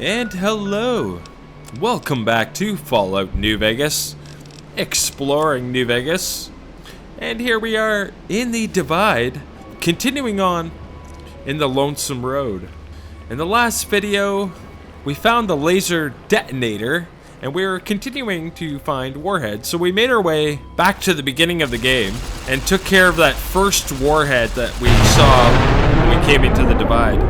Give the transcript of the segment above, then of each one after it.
And hello! Welcome back to Fallout New Vegas, exploring New Vegas. And here we are in the Divide, continuing on in the Lonesome Road. In the last video, we found the laser detonator, and we were continuing to find warheads. So we made our way back to the beginning of the game, and took care of that first warhead that we saw when we came into the Divide.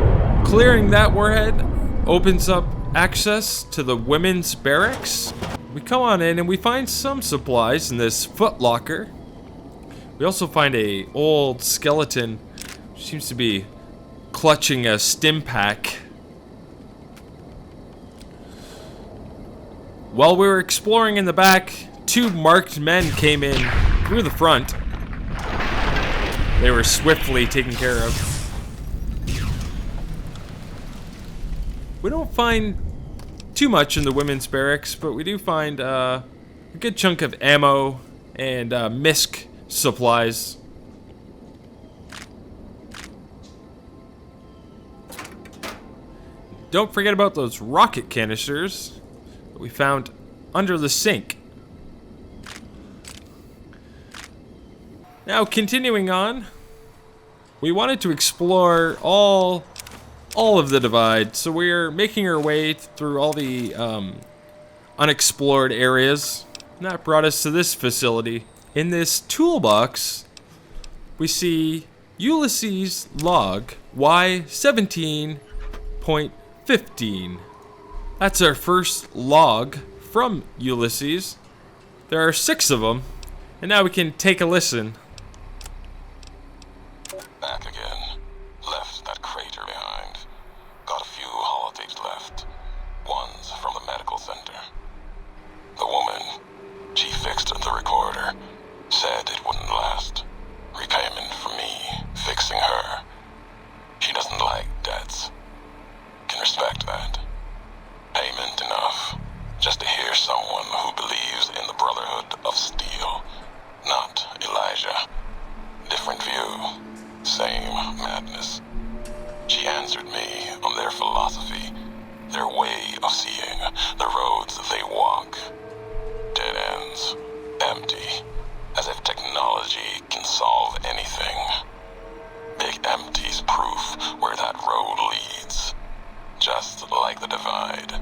Clearing that warhead opens up access to the women's barracks. We come on in and we find some supplies in this foot locker. We also find a old skeleton, which seems to be clutching a stim pack. While we were exploring in the back, two marked men came in through the front. They were swiftly taken care of. We don't find too much in the women's barracks, but we do find a good chunk of ammo and MISC supplies. Don't forget about those rocket canisters that we found under the sink. Now, continuing on, we wanted to explore all of the Divide, so we're making our way through all the unexplored areas, and that brought us to this facility. In this toolbox, we see Ulysses log Y17.15. That's our first log from Ulysses. There are 6 of them, and now we can take a listen. Back again. Left that crater behind. Got a few holotapes left. One's from the medical center. The woman, she fixed the recorder. Said it wouldn't last. Repayment for me, fixing her. She doesn't like debts. Can respect that. Payment enough, just to hear someone who believes in the Brotherhood of Steel. Not Elijah. Different view. Same madness. She answered me on their philosophy, their way of seeing, the roads they walk. Dead ends. Empty. As if technology can solve anything. Big empty's proof where that road leads. Just like the Divide,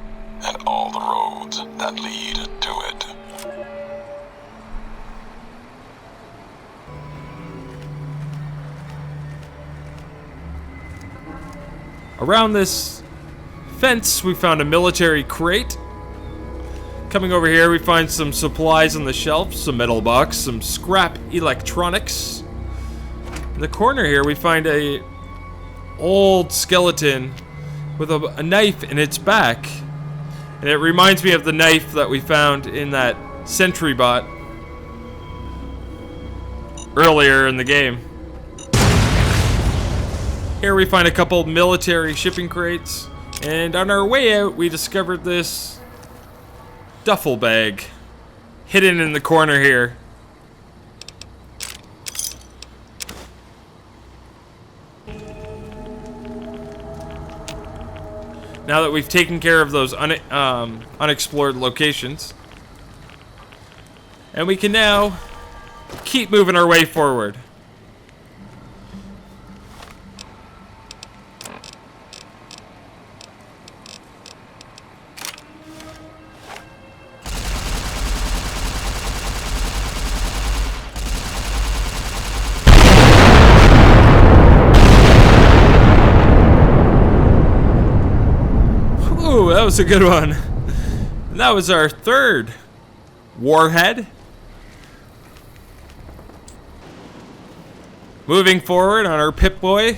and all the roads that lead to it. Around this fence, we found a military crate. Coming over here, we find some supplies on the shelf, some metal box, some scrap electronics. In the corner here, we find a old skeleton with a knife in its back. And it reminds me of the knife that we found in that sentry bot earlier in the game. Here we find a couple military shipping crates, and on our way out we discovered this duffel bag hidden in the corner here. Now that we've taken care of those unexplored locations, and we can now keep moving our way forward. Ooh, that was a good one. And that was our third warhead. Moving forward on our Pip-Boy,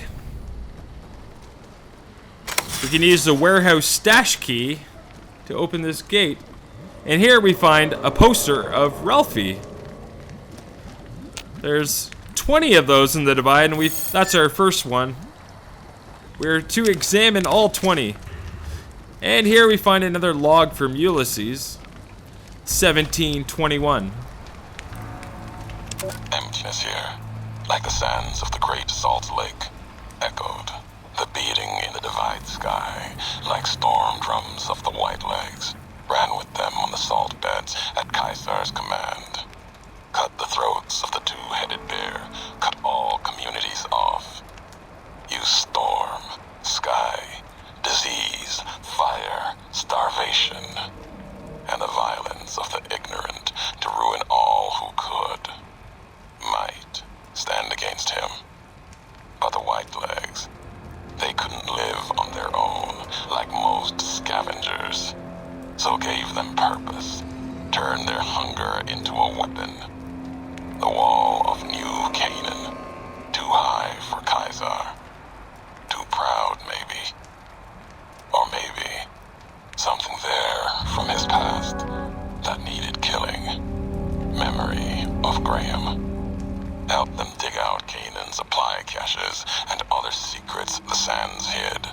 we can use the warehouse stash key to open this gate. And here we find a poster of Ralphie. There's 20 of those in the Divide, and that's our first one. We're to examine all 20. And here we find another log from Ulysses, 1721. Emptiness here, like the sands of the Great Salt Lake, echoed. The beating in the Divide. divide sky like storm drums of the white legs, ran with them on the salt beds at Caesar's command. Cut the throats of the two-headed bear, cut all communities off. Use storm, sky, disease, fire, starvation, and the violence of the ignorant to ruin all who could. Might stand against him. But the whitelegs, they couldn't live on their own like most scavengers, so gave them purpose, turned their hunger into a weapon. The wall of New Canaan, too high for Caesar, too proud maybe, or maybe something there from his past that needed killing. Memory of Graham. Help them dig out Canaan's supply caches and other secrets the sands hid.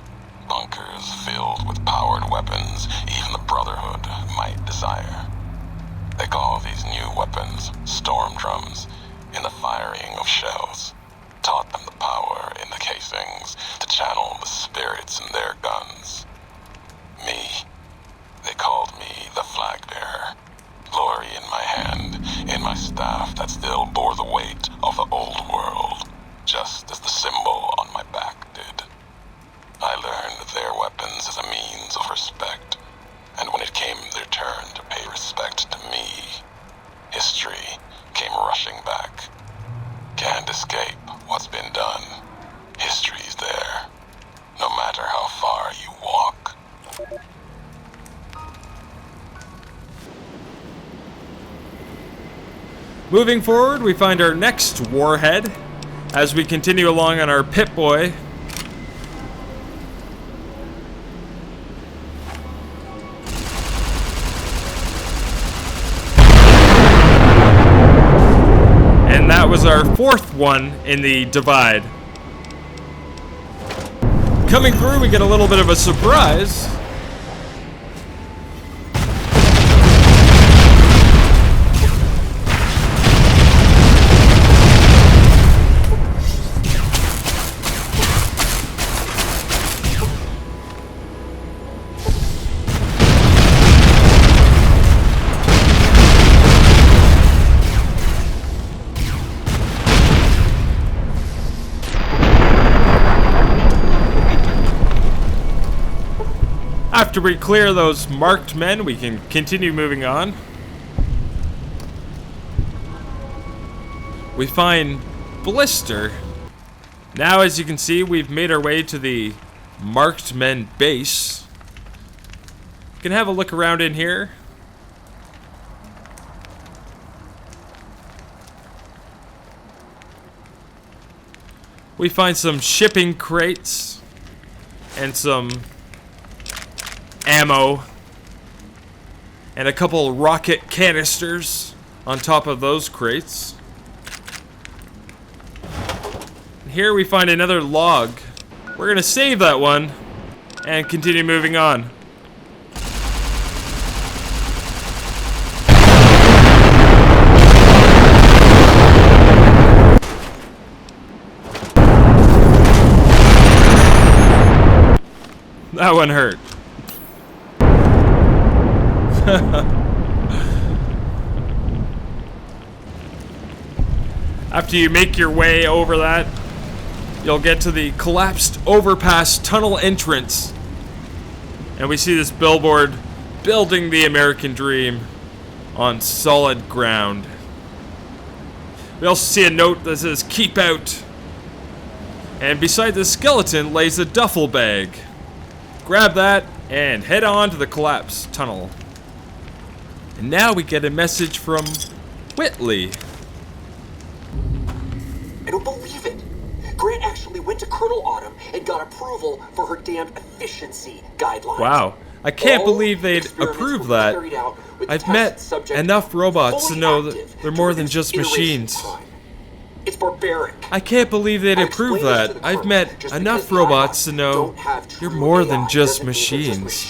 Bunkers filled with powered weapons even the Brotherhood might desire. They call these new weapons storm drums in the firing of shells. Taught them the power in the casings to channel the spirits in their guns. Me, they called me the flag bearer. Glory in my hand, in my staff that still bore the weight of the old world, just as the symbol on my back did. I learned their weapons as a means of respect, and when it came their turn to pay respect to me, history came rushing back. Can't escape what's been done. History's there, no matter how far you walk. Moving forward, we find our next warhead as we continue along on our Pip-Boy. And that was our fourth one in the divide. Coming through, we get a little bit of a surprise. After we clear those marked men, we can continue moving on. We find Blister. Now, as you can see, we've made our way to the marked men base. You can have a look around in here. We find some shipping crates and some ammo and a couple rocket canisters on top of those crates. Here we find another log. We're gonna save that one and continue moving on. That one hurt. After you make your way over that, you'll get to the collapsed overpass tunnel entrance. And we see this billboard, building the American dream on solid ground. We also see a note that says, keep out. And beside the skeleton lays a duffel bag. Grab that and head on to the collapsed tunnel. And now we get a message from Whitley. I don't believe it. Grant actually went to Colonel Autumn and got approval for her damned efficiency guidelines. Wow. I can't believe they'd approve that. I've met enough robots to know that they're more than just machines. It's barbaric. I can't believe they'd approve that. I've met enough robots to know you're more than just machines.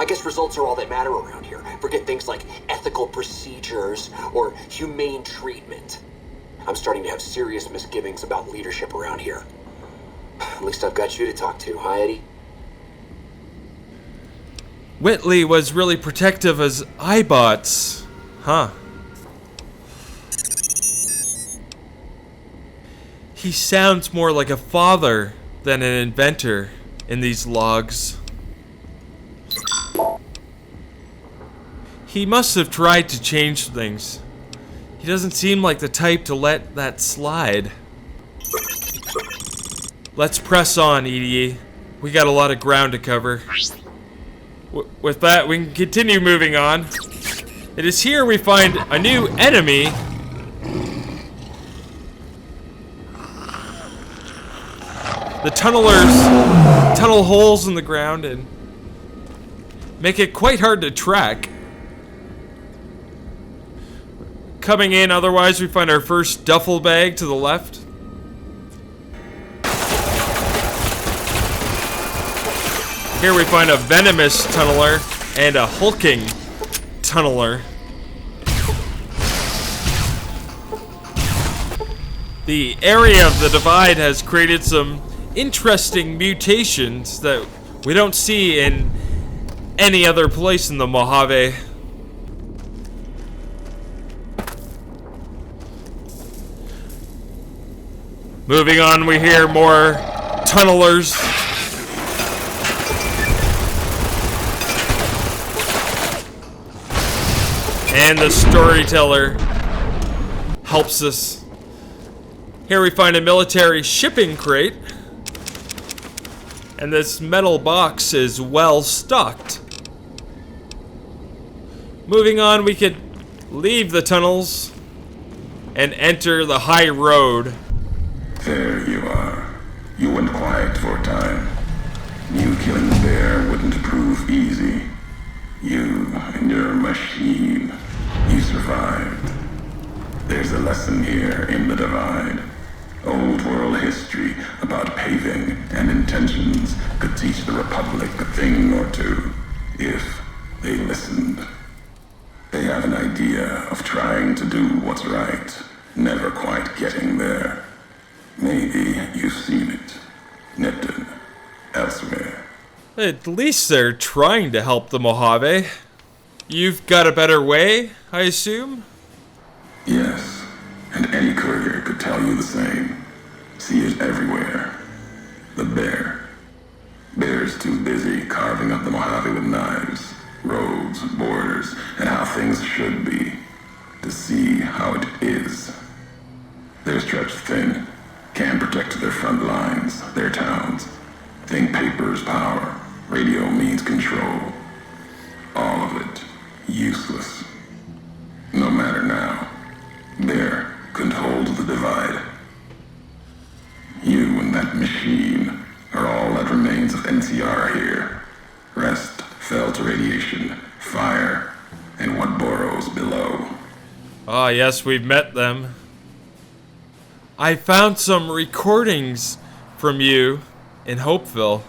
I guess results are all that matter around here. Forget things like ethical procedures or humane treatment. I'm starting to have serious misgivings about leadership around here. At least I've got you to talk to, huh, Eddie? Whitley was really protective as iBots. Huh. He sounds more like a father than an inventor in these logs. He must have tried to change things. He doesn't seem like the type to let that slide. Let's press on, EDE. We got a lot of ground to cover. With that, we can continue moving on. It is here we find a new enemy. The tunnelers tunnel holes in the ground and make it quite hard to track. Coming in, otherwise, we find our first duffel bag to the left. Here we find a venomous tunneler and a hulking tunneler. The area of the divide has created some interesting mutations that we don't see in any other place in the Mojave. Moving on, we hear more tunnelers. And the storyteller helps us. Here we find a military shipping crate. And this metal box is well stocked. Moving on, we could leave the tunnels and enter the high road. There you are. You went quiet for a time. You killing the bear wouldn't prove easy. You and your machine. You survived. There's a lesson here in the divide. Old world history about paving and intentions could teach the Republic a thing or two, if they listened. They have an idea of trying to do what's right, never quite getting there. Maybe you've seen it. Nipton. Elsewhere. At least they're trying to help the Mojave. You've got a better way, I assume? Yes, and any courier could tell you the same. See it everywhere. The bear. Bear's too busy carving up the Mojave with knives, roads, borders, and how things should be, to see how it is. They're stretched thin, can't protect their front lines, their towns. Think paper's power, radio means control. All of it useless. No matter now, Bear couldn't hold the divide. You and that machine are all that remains of NCR here. Rest fell to radiation, fire, and what burrows below. Ah, yes, we've met them. I found some recordings from you in Hopeville.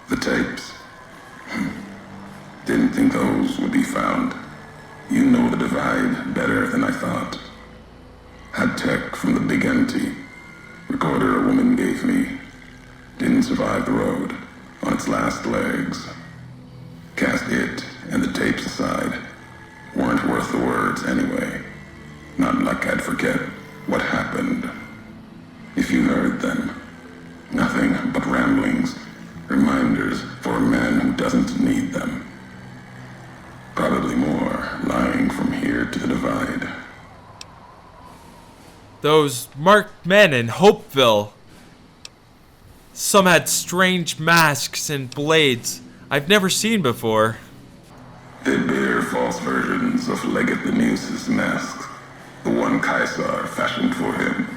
The tapes. Didn't think those would be found. You know the divide better than I thought. Had tech from the big empty. Recorder a woman gave me. Didn't survive the road. On its last legs. Cast it and the tapes aside. Weren't worth the words anyway. Not like I'd forget what happened. If you heard them. Nothing but ramblings. Reminders for a man who doesn't need them. Probably more lying from here to the divide. Those marked men in Hopeville. Some had strange masks and blades I've never seen before. They bear false versions of Leggett the Muse's mask. The one Caesar fashioned for him.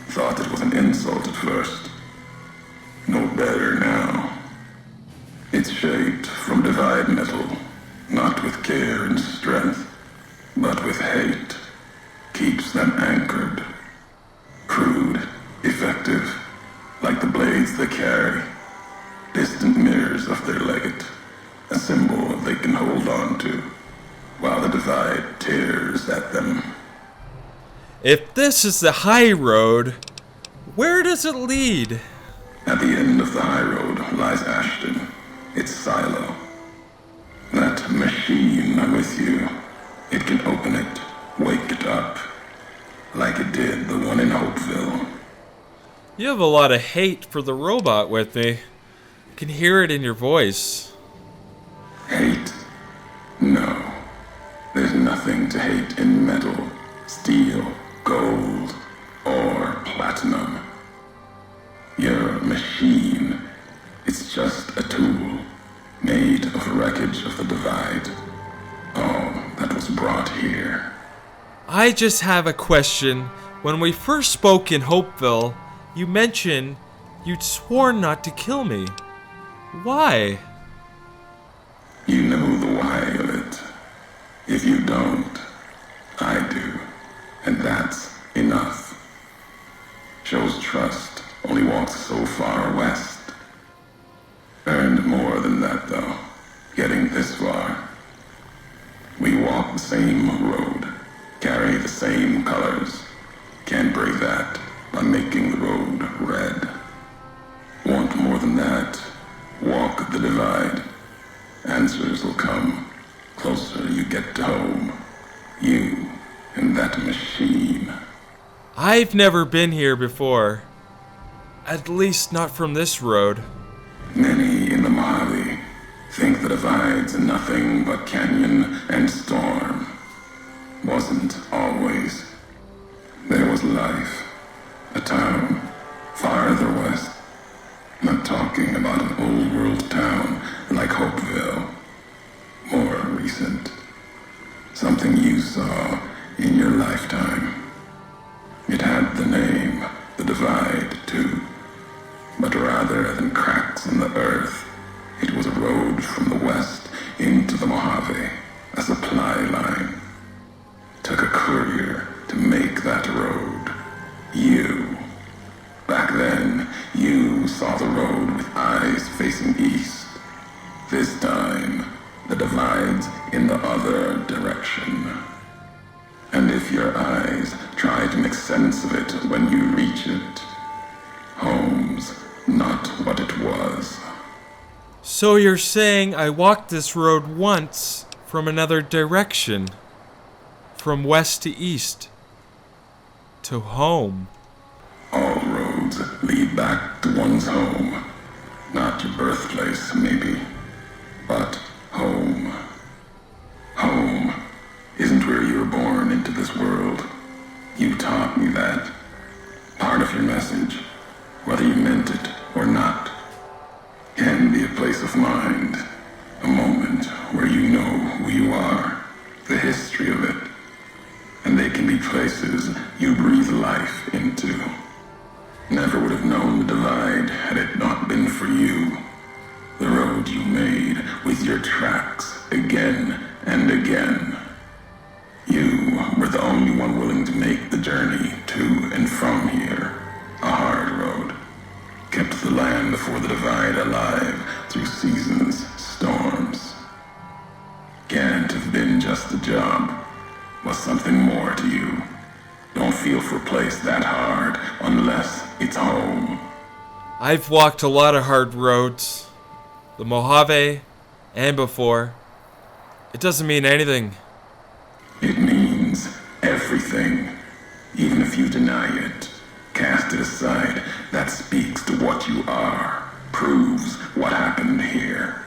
Thought it was an insult at first. No better now. It's shaped from divide metal, not with care and strength, but with hate. Keeps them anchored. Crude, effective, like the blades they carry. Distant mirrors of their Leggett, a symbol they can hold on to, while the divide tears at them. If this is the high road, Where does it lead? At the end of the high road lies Ashton, its silo. That machine with you, it can open it, wake it up, like it did the one in Hopeville. You have a lot of hate for the robot with me. I can hear it in your voice. Hate? No. There's nothing to hate in metal, steel, gold, or platinum. Your machine, it's just a tool, made of wreckage of the Divide. All that was brought here. I just have a question. When we first spoke in Hopeville, you mentioned you'd sworn not to kill me. Why? You know the why of it. If you don't, I do. And that's enough. Shows trust only walks so far west. Earned more than that, though, getting this far. We walk the same road, carry the same colors. Can't break that by making the road red. Want more than that? Walk the Divide. Answers will come. Closer you get to home. You and that machine. I've never been here before. At least not from this road. Many in the Mojave think the Divide's nothing but canyon and storm. Wasn't always. There was life. A town farther west. Not talking about an old world town like Hopeville. More recent. Something you saw in your lifetime. It had the name, the Divide, too. But rather than cracks in the earth, it was a road from the west into the Mojave, a supply line. Took a courier to make that road. You. Back then, you saw the road with eyes facing east. This time, the Divide's in the other direction. And if your eyes try to make sense of it when you reach it, home's not what it was. So you're saying I walked this road once from another direction? From west to east? To home? All roads lead back to one's home. Not your birthplace, maybe, but home. Home isn't where you were born into this world. You taught me that. Part of your message, whether you meant it or not, can be a place of mind, a moment where you know who you are, the history of it, and they can be places you breathe life into. Never would have known the Divide had it not been for you. The road you made with your tracks again and again. You were the only one willing to make the journey to and from here. A hard road. Kept the land before the Divide alive through seasons, storms. Can't have been just a job. Was something more to you. Don't feel for a place that hard unless it's home. I've walked a lot of hard roads. The Mojave, and before. It doesn't mean anything. It means everything. Even if you deny it, cast it aside, that speaks to what you are, proves what happened here.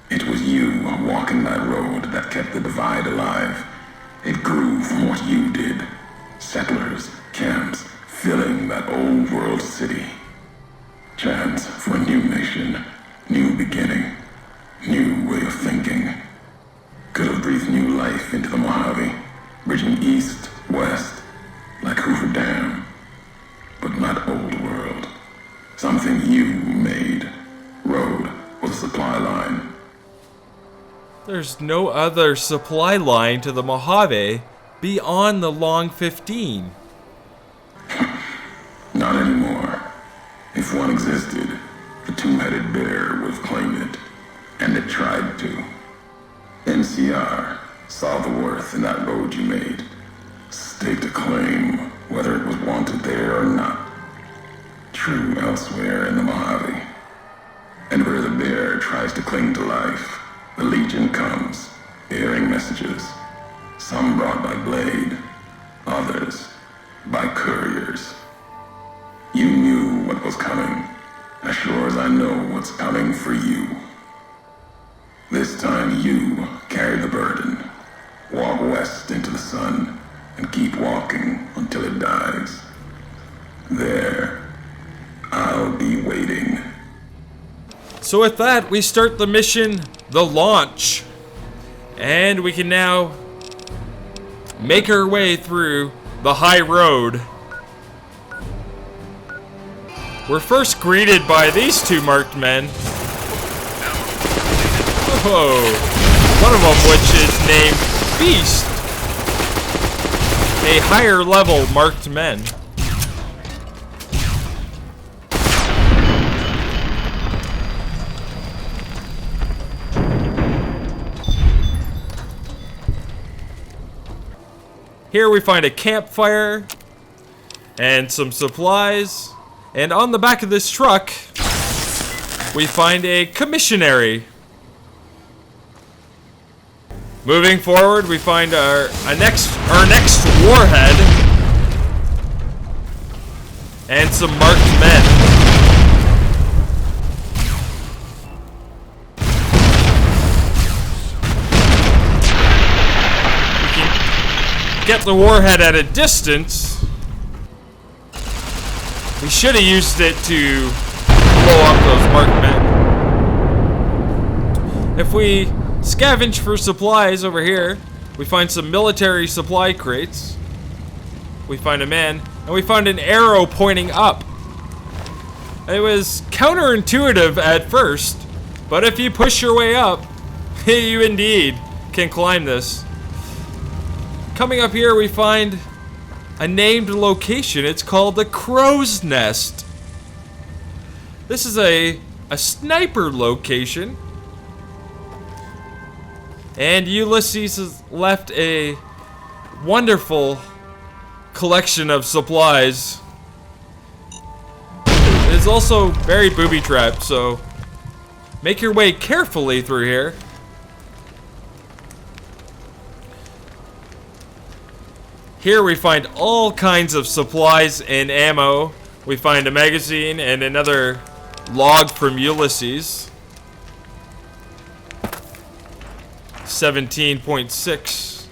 It was you walking that road that kept the Divide alive. It grew from what you did. Settlers, camps, filling that old world city. Chance for a new nation, new beginning, new way of thinking. Could have breathed new life into the Mojave, bridging east, west, like Hoover Dam. But not old world. Something you made. Road was a supply line. There's no other supply line to the Mojave beyond the Long 15. Not anymore. If one existed, the two-headed bear would have claimed it. And it tried to. NCR saw the worth in that road you made. Staked a claim, whether it was wanted there or not. true elsewhere in the Mojave. And where the bear tries to cling to life, the Legion comes, bearing messages. Some brought by blade, others by couriers. You knew what was coming, as sure as I know what's coming for you. This time you carry the burden. Walk west into the sun, and keep walking until it dies. There, I'll be waiting. So with that, we start the mission, the launch. And we can now make our way through the high road. We're first greeted by these two marked men. Oh, one of them which is named Beast. A higher level marked men. Here we find a campfire and some supplies, and on the back of this truck we find a commissary. Moving forward, we find our next warhead and some marked men. Get the warhead at a distance. We should have used it to blow up those marked men. If we scavenge for supplies over here, we find some military supply crates. We find a man, and we find an arrow pointing up. It was counterintuitive at first, but if you push your way up, you indeed can climb this. Coming up here, we find a named location. It's called the Crow's Nest. This is a sniper location. And Ulysses has left a wonderful collection of supplies. It's also very booby-trapped, so make your way carefully through here. Here we find all kinds of supplies and ammo. We find a magazine and another log from Ulysses. 17.6.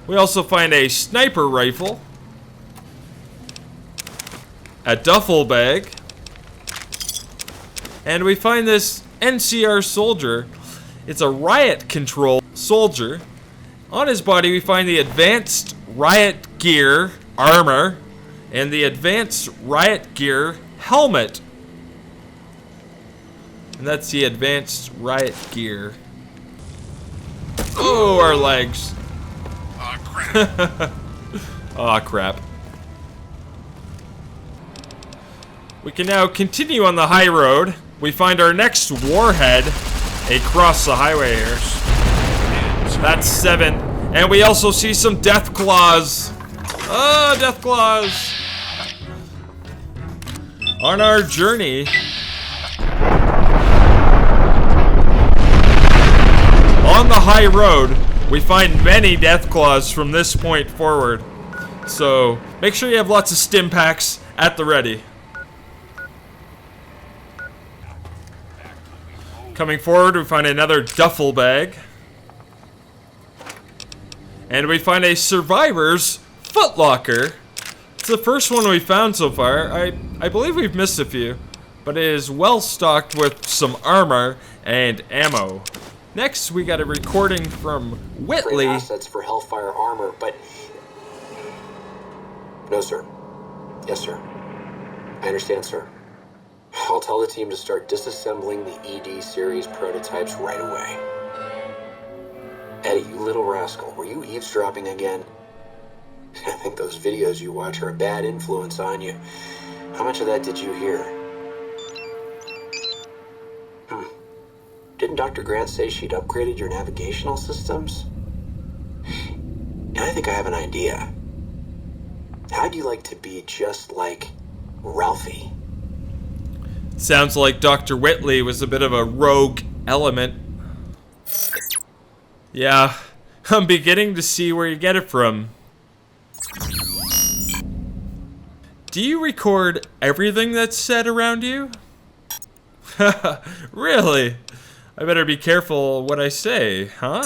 We also find a sniper rifle, a duffel bag, and we find this NCR soldier. It's a riot control soldier. On his body we find the advanced riot gear armor and the advanced riot gear helmet. And that's the advanced riot gear. Oh, our legs. Aw, crap. Aw, crap. We can now continue on the high road. We find our next warhead across the highway here. That's 7. And we also see some death claws. Oh, death claws. On our journey. On the high road, we find many death claws from this point forward. So make sure you have lots of stim packs at the ready. Coming forward, we find another duffel bag. And we find a survivor's footlocker. It's the first one we found so far. I believe we've missed a few, but it is well stocked with some armor and ammo. Next, we got a recording from Whitley. Assets for Hellfire armor, but no, sir. Yes, sir. I understand, sir. I'll tell the team to start disassembling the ED series prototypes right away. Eddie, you little rascal, were you eavesdropping again? I think those videos you watch are a bad influence on you. How much of that did you hear? Didn't didn't Dr. Grant say she'd upgraded your navigational systems? And I think I have an idea. How'd you like to be just like Ralphie? Sounds like Dr. Whitley was a bit of a rogue element. Yeah, I'm beginning to see where you get it from. Do you record everything that's said around you? Really? I better be careful what I say, huh?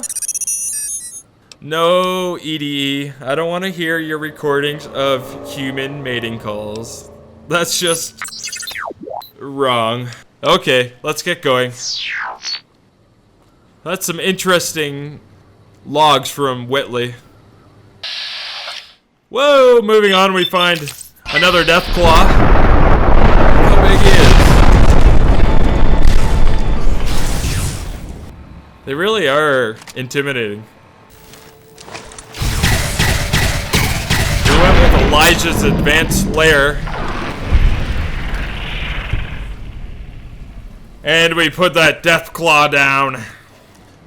No, EDE. I don't want to hear your recordings of human mating calls. That's just wrong. Okay, let's get going. That's some interesting logs from Whitley. Whoa, moving on, we find another death claw. How big he is. They really are intimidating. We went with Elijah's advanced lair. And we put that death claw down.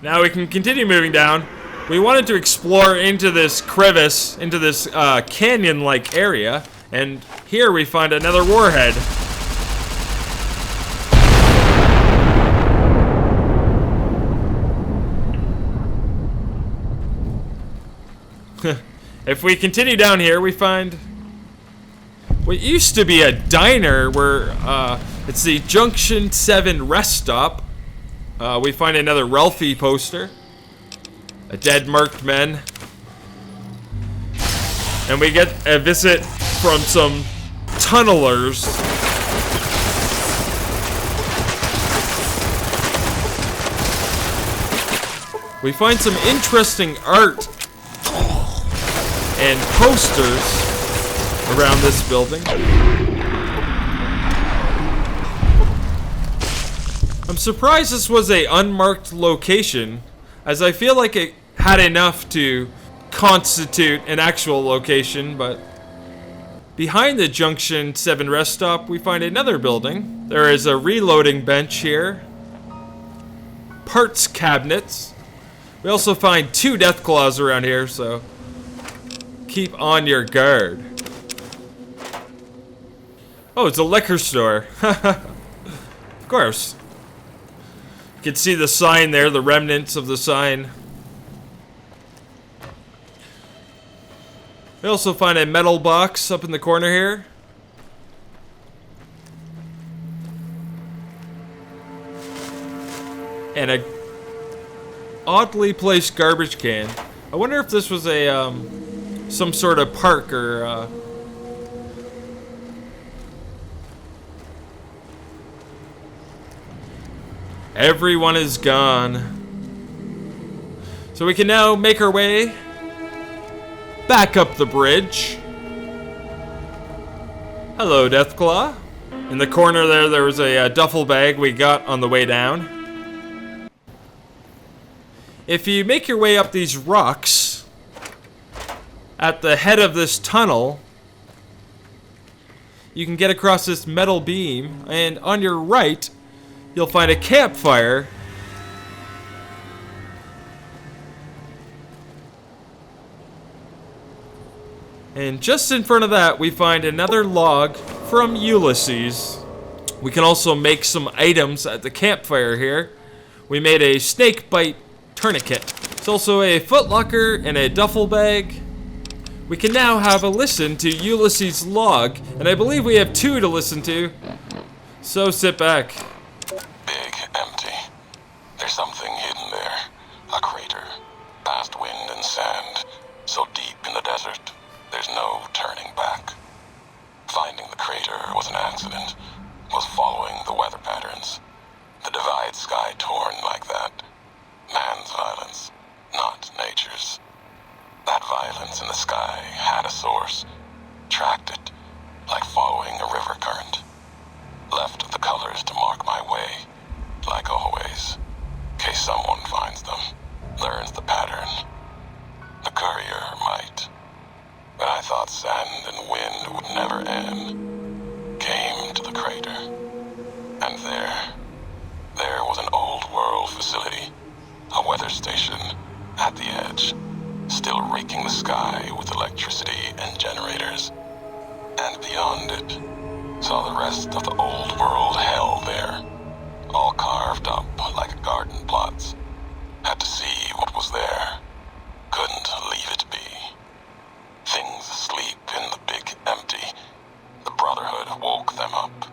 Now we can continue moving down. We wanted to explore into this crevice, into this canyon-like area, and here we find another warhead. If we continue down here, we find what used to be a diner where it's the Junction 7 rest stop. We find another Ralphie poster. A dead marked men. And we get a visit from some tunnelers. We find some interesting art and posters around this building. I'm surprised this was an unmarked location, as I feel like it had enough to constitute an actual location, but behind the Junction 7 rest stop, we find another building. There is a reloading bench here. Parts cabinets. We also find 2 death claws around here, so keep on your guard. Oh, it's a liquor store. Of course. You can see the sign there, the remnants of the sign. We also find a metal box up in the corner here. And a oddly placed garbage can. I wonder if this was a some sort of park or everyone is gone. So we can now make our way back up the bridge. Hello, Deathclaw. In the corner there was a duffel bag we got on the way down. If you make your way up these rocks at the head of this tunnel, you can get across this metal beam, and on your right, you'll find a campfire. And just in front of that, we find another log from Ulysses. We can also make some items at the campfire here. We made a snake bite tourniquet. It's also a footlocker and a duffel bag. We can now have a listen to Ulysses' log, and I believe we have 2 to listen to. So sit back. Big, empty. There's something hidden there. A crater. Past wind and sand. So deep in the desert, there's no turning back. Finding the crater was an accident. Was following the weather patterns. The divide sky torn like that. Man's violence, not nature's. That violence in the sky had a source. Tracked it, like following a river current. Left the colors to mark my way, like always. In case someone finds them, learns the pattern. The courier might. But I thought sand and wind would never end. Came to the crater. And there was an old world facility, a weather station at the edge, still raking the sky with electricity and generators. And beyond it, saw the rest of the old world hell there, all carved up like garden plots. Had to see what was there. Couldn't leave it be. Things asleep in the big empty. The Brotherhood woke them up.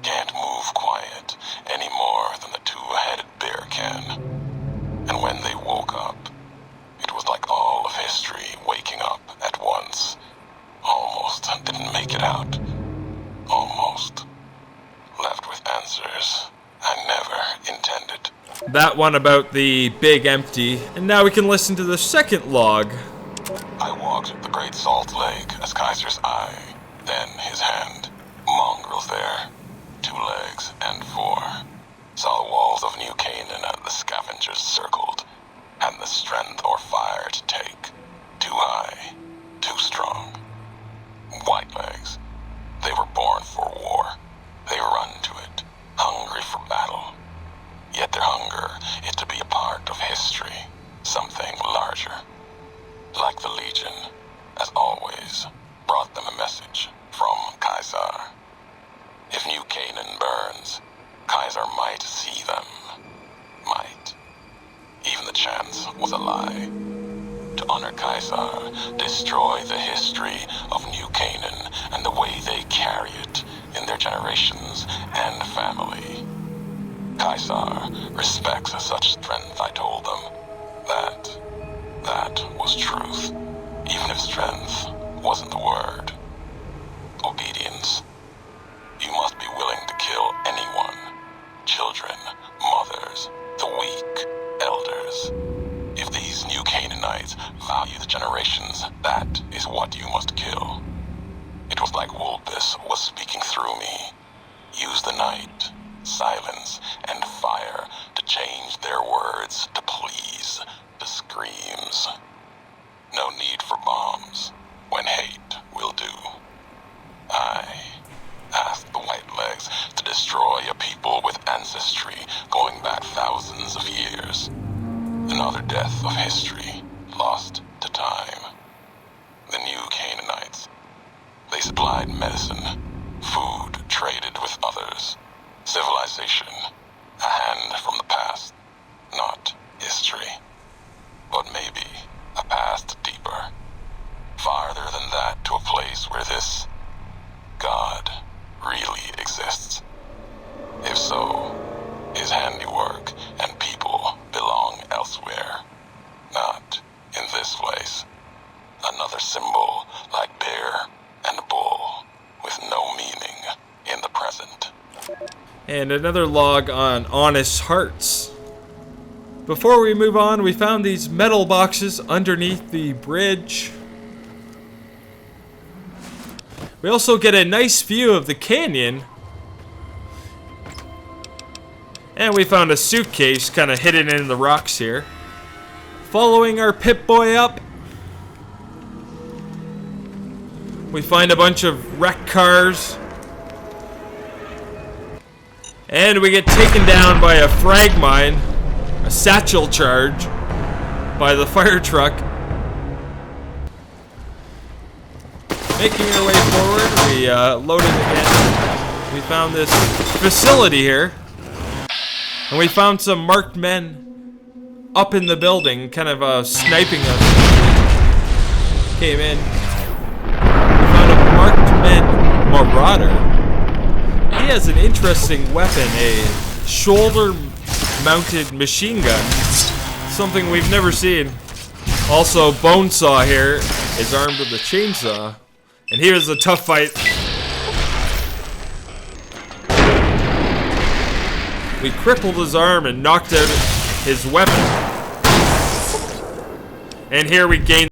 Can't move quiet any more than the two-headed bear can. And when they woke up, it was like all of history waking up at once. Almost didn't make it out. Almost. Left with answers I never intended. That one about the big empty. And now we can listen to the second log. I walked the Great Salt Lake as Kaiser's eye, then his hand. Mongrels there, 2 legs and 4. Saw the walls of New Canaan and the scavengers circled. Hadn't the strength or fire to take. Too high, too strong. White legs. They were born for war. They run to it, hungry for battle. Yet their hunger is to be a part of history, something larger. Like the Legion, as always, brought them a message from Kaiser. If New Canaan burns, Kaiser might see them. Might. Even the chance was a lie. To honor Kaiser, destroy the history of New Canaan and the way they carry it in their generations and family. Kaiser respects such strength, I told them. That was truth, even if strength wasn't the word. Obedience. You must be willing to kill anyone. Children, mothers, the weak, elders. If these New Canaanites value the generations, that is what you must kill. It was like Wolpus was speaking through me. Use the night, silence, and fire to change their words to please the screams. No need for bombs when hate will do. I asked the White Legs to destroy a people with ancestry going back thousands of years. Another death of history, lost to time. The New Canaanites. They supplied medicine, food traded with others. Civilization, a hand from the past, not history. But maybe a past deeper. Farther than that, to a place where this God really exists. If so, his handiwork and people belong elsewhere, not in this place. Another symbol like bear and bull, with no meaning in the present. And another log on honest hearts. Before we move on, we found these metal boxes underneath the bridge. We also get a nice view of the canyon. And we found a suitcase kind of hidden in the rocks here. Following our Pip-Boy up, we find a bunch of wrecked cars. And we get taken down by a frag mine, a satchel charge, by the fire truck. Making our way forward, we loaded again. We found this facility here. And we found some marked men up in the building, kind of sniping us. Came in. We found a marked men marauder. He has an interesting weapon, a shoulder-mounted machine gun. Something we've never seen. Also, Bonesaw here is armed with a chainsaw. And here's a tough fight. We crippled his arm and knocked out his weapon. And here we gain